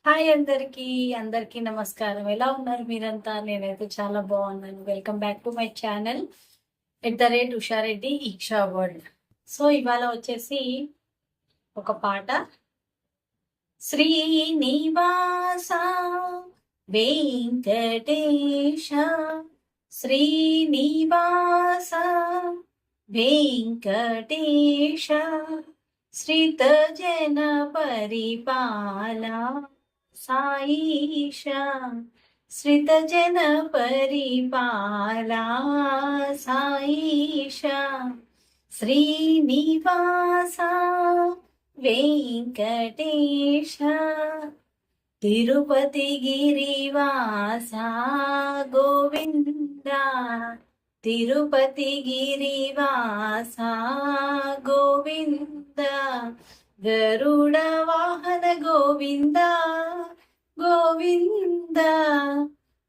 Hi అందరికీ అందరికీ నమస్కారం. ఎలా ఉన్నారు మీరంతా? నేనైతే చాలా బాగున్నాను. Welcome back to my channel @Usha Reddy ఈక్షా world. So ఇవాళ వచ్చేసి ఒక పాట. శ్రీనివాస వెంకటేశ, శ్రీనివాస వెంకటేశ, శ్రిత జన పరిపాలా సాయిషా, శ్రిత జన పరిపాలా సాయిషా, శ్రీనివాస వెంకటేశ, తిరుపతి గిరివాస గోవింద, తిరుపతి గిరివాస గోవింద, గరుడ వాహన గోవింద గోవింద,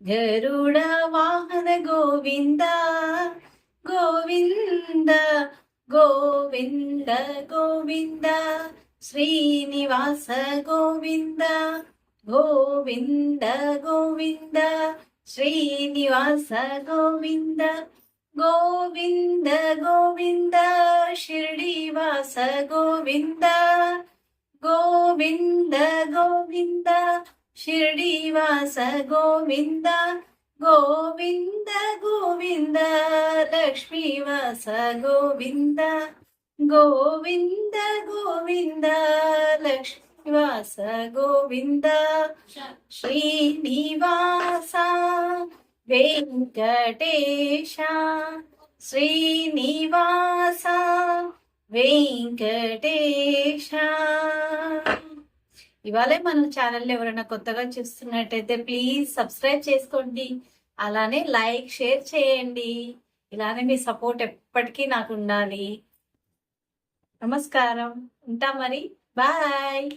గరుడ వాహన గోవింద గోవింద, గోవింద గోవింద, శ్రీనివాస గోవింద గోవింద గోవింద, శ్రీనివాస గోవింద గోవింద గోవింద, షిర్డీవాస గోవింద గోవింద గోవింద, షిర్డీవాస గోవింద గోవింద గోవింద, లక్ష్మీవాస గోవింద గోవింద గోవింద, లక్ష్మీవాస గోవింద, శ్రీనివాస వెంకటేశ, శ్రీనివాస వెంకటేశ. ఇవాళ మన ఛానల్ ఎవరైనా కొత్తగా చూస్తున్నట్టయితే ప్లీజ్ సబ్స్క్రైబ్ చేసుకోండి, అలానే లైక్ షేర్ చేయండి. ఇలానే మీ సపోర్ట్ ఎప్పటికీ నాకు ఉండాలి. నమస్కారం, ఉంటా మరి, బాయ్.